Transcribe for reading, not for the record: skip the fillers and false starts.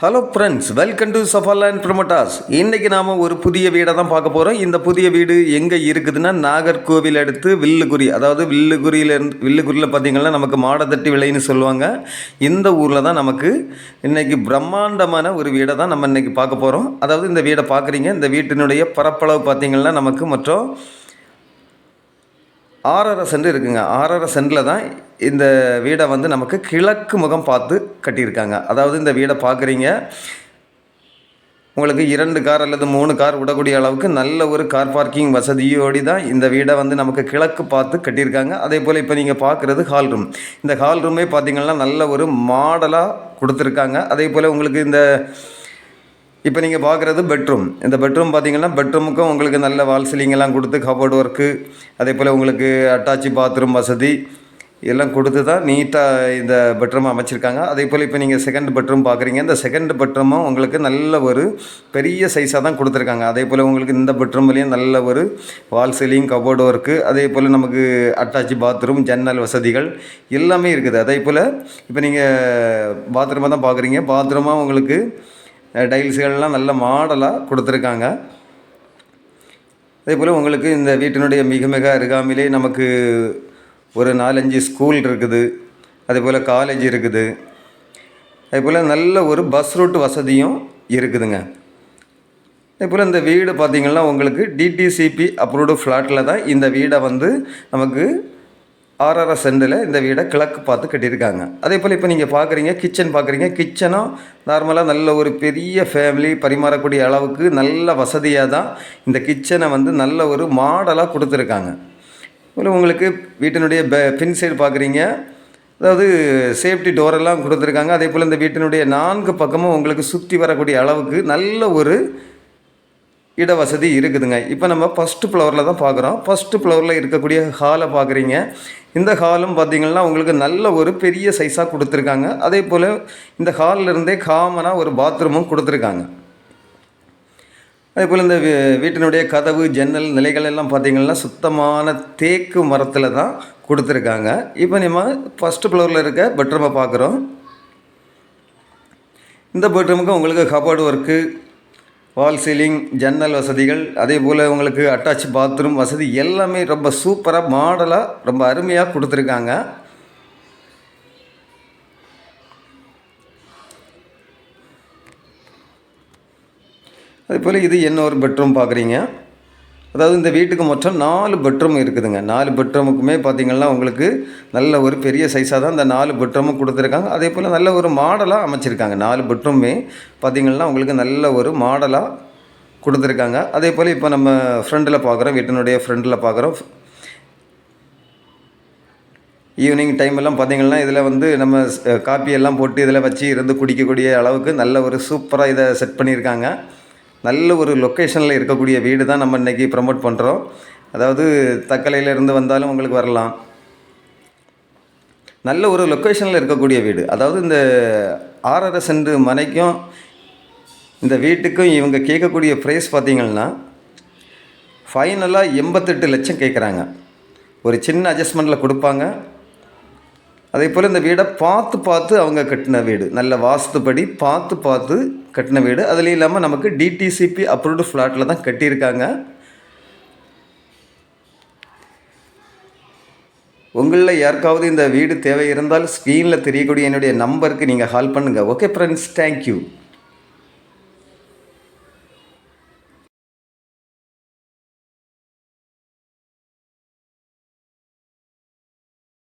Hello friends, welcome to Safarland promoters. இன்றைக்கி நாம் ஒரு புதிய வீடை தான் பார்க்க போகிறோம். இந்த புதிய வீடு எங்கே இருக்குதுன்னா நாகர்கோவில் அடுத்து வில்லுகுரி. அதாவது வில்லுகுரியில் பார்த்திங்கன்னா நமக்கு மாடத்தட்டி விலைன்னு சொல்லுவாங்க. இந்த ஊரில் தான் நமக்கு இன்றைக்கி பிரம்மாண்டமான ஒரு வீடை தான் நம்ம இன்றைக்கி பார்க்க போகிறோம். அதாவது இந்த வீடை பார்க்குறீங்க, இந்த வீட்டினுடைய பரப்பளவு பார்த்திங்கன்னா நமக்கு மொத்தம் 6.5 சென்ட் இருக்குங்க. 6.5 சென்டில் தான் இந்த வீடை வந்து நமக்கு கிழக்கு முகம் பார்த்து கட்டியிருக்காங்க. அதாவது இந்த வீடை பார்க்குறீங்க, உங்களுக்கு 2 கார் அல்லது 3 கார் விடக்கூடிய அளவுக்கு நல்ல ஒரு கார் பார்க்கிங் வசதியோடு தான் இந்த வீடை வந்து நமக்கு கிழக்கு பார்த்து கட்டியிருக்காங்க. அதே போல் இப்போ நீங்கள் பார்க்குறது ஹால் ரூம். இந்த ஹால் ரூமே பார்த்திங்கன்னா நல்ல ஒரு மாடலாக கொடுத்துருக்காங்க. அதே போல் உங்களுக்கு இந்த இப்போ நீங்கள் பார்க்குறது பெட்ரூம். இந்த பெட்ரூம் பார்த்திங்கன்னா பெட்ரூமுக்கும் உங்களுக்கு நல்ல வால் சீலிங்கெல்லாம் கொடுத்து கபோர்டு ஒர்க்கு, அதே போல் உங்களுக்கு அட்டாச்சி பாத்ரூம் வசதி எல்லாம் கொடுத்து தான் நீட்டாக இந்த பெட்ரூம் அமைச்சிருக்காங்க. அதே போல் இப்போ நீங்கள் செகண்ட் பெட்ரூம் பார்க்குறீங்க. இந்த செகண்ட் பெட்ரூமும் உங்களுக்கு நல்ல ஒரு பெரிய சைஸாக தான் கொடுத்துருக்காங்க. அதே போல் உங்களுக்கு இந்த பெட்ரூம்லேயும் நல்ல ஒரு வால் சீலிங், கபோர்டு ஒர்க்கு, அதே போல் நமக்கு அட்டாச்சி பாத்ரூம், ஜன்னல் வசதிகள் எல்லாமே இருக்குது. அதே போல் இப்போ நீங்கள் பாத்ரூமாக தான் பார்க்குறீங்க. பாத்ரூமாக உங்களுக்கு டைல்ஸுகள்லாம் நல்ல மாடலாக கொடுத்துருக்காங்க. அதே போல் உங்களுக்கு இந்த வீட்டினுடைய மிக மிக அருகாமையிலே நமக்கு ஒரு 4-5 ஸ்கூல் இருக்குது. அதே போல் காலேஜ் இருக்குது. அதே போல் நல்ல ஒரு பஸ் ரூட் வசதியும் இருக்குதுங்க. அதே போல் இந்த வீடு பார்த்திங்கன்னா உங்களுக்கு டிடிசிபி அப்ரூவ்டு ஃப்ளாட்டில் தான் இந்த வீடை வந்து நமக்கு 6.5 சென்டில் இந்த வீடை கிழக்கு பார்த்து கட்டியிருக்காங்க. அதே போல் இப்போ நீங்கள் பார்க்குறீங்க, கிச்சன் பார்க்குறீங்க. கிச்சனும் நார்மலாக நல்ல ஒரு பெரிய ஃபேமிலி பரிமாறக்கூடிய அளவுக்கு நல்ல வசதியாக தான் இந்த கிச்சனை வந்து நல்ல ஒரு மாடலாக கொடுத்துருக்காங்க. போல் உங்களுக்கு வீட்டினுடைய பின் சைடு பார்க்குறீங்க, அதாவது சேஃப்டி டோரெல்லாம் கொடுத்துருக்காங்க. அதே போல் இந்த வீட்டினுடைய 4 பக்கமும் உங்களுக்கு சுற்றி வரக்கூடிய அளவுக்கு நல்ல ஒரு இட வசதி இருக்குதுங்க. இப்போ நம்ம ஃபஸ்ட்டு ஃப்ளோரில் தான் பார்க்குறோம். ஃபஸ்ட்டு ஃப்ளோரில் இருக்கக்கூடிய ஹாலை பார்க்குறீங்க. இந்த ஹாலும் பார்த்திங்கன்னா உங்களுக்கு நல்ல ஒரு பெரிய சைஸாக கொடுத்துருக்காங்க. அதே போல் இந்த ஹாலில் இருந்தே காமனாக ஒரு பாத்ரூமும் கொடுத்துருக்காங்க. அதே போல் இந்த வீட்டினுடைய கதவு, ஜன்னல் நிலைகள் எல்லாம் பார்த்திங்கன்னா சுத்தமான தேக்கு மரத்தில் தான் கொடுத்துருக்காங்க. இப்போ நம்ம ஃபஸ்ட்டு ஃப்ளோரில் இருக்க பெட்ரூமை பார்க்குறோம். இந்த பெட்ரூமுக்கு உங்களுக்கு கபோர்டு ஒர்க்கு, வால் சீலிங், ஜன்னல் வசதிகள், அதே போல் உங்களுக்கு அட்டாச் பாத்ரூம் வசதி எல்லாமே ரொம்ப சூப்பராக மாடலாக ரொம்ப அருமையாக கொடுத்துருக்காங்க. அதே போல் இது இன்னொரு பெட்ரூம் பார்க்குறீங்க. அதாவது இந்த வீட்டுக்கு மொத்தம் 4 பெட்ரூம் இருக்குதுங்க. 4 பெட்ரூமுக்குமே பார்த்திங்கன்னா உங்களுக்கு நல்ல ஒரு பெரிய சைஸாக தான் இந்த 4 பெட்ரூமும் கொடுத்துருக்காங்க. அதே போல் நல்ல ஒரு மாடலாக அமைச்சிருக்காங்க. 4 பெட்ரூமே பார்த்திங்கன்னா உங்களுக்கு நல்ல ஒரு மாடலாக கொடுத்துருக்காங்க. அதே போல் இப்போ நம்ம ஃப்ரண்டில் பார்க்குறோம், வீட்டினுடைய ஃப்ரண்டில் பார்க்குறோம். ஈவினிங் டைமெல்லாம் பார்த்திங்கன்னா இதில் வந்து நம்ம காப்பியெல்லாம் போட்டு இதில் வச்சு இருந்து குடிக்கக்கூடிய அளவுக்கு நல்ல ஒரு சூப்பராக இதை செட் பண்ணியிருக்காங்க. நல்ல ஒரு லொக்கேஷனில் இருக்கக்கூடிய வீடு தான் நம்ம இன்றைக்கி ப்ரமோட் பண்ணுறோம். அதாவது தக்கலையிலேருந்து வந்தாலும் உங்களுக்கு வரலாம். நல்ல ஒரு லொக்கேஷனில் இருக்கக்கூடிய வீடு. அதாவது இந்த 6.5 சென்ட் மனைக்கும் இந்த வீட்டுக்கும் இவங்க கேட்கக்கூடிய ப்ரைஸ் பார்த்திங்கன்னா ஃபைனலாக 88 லட்சம் கேட்குறாங்க. ஒரு சின்ன அட்ஜஸ்ட்மெண்ட்டில் கொடுப்பாங்க. அதே போல் இந்த வீடை பார்த்து அவங்க கட்டின வீடு, நல்ல வாஸ்துப்படி பார்த்து கட்டின வீடு. அதுலேயும் இல்லாமல் நமக்கு டிடிசிபி அப்ரூவ்டு ஃப்ளாட்டில் தான் கட்டியிருக்காங்க. உங்களில் யாருக்காவது இந்த வீடு தேவை இருந்தால் ஸ்க்ரீனில் தெரியக்கூடிய என்னுடைய நம்பருக்கு நீங்கள் கால் பண்ணுங்கள். Okay friends, thank you.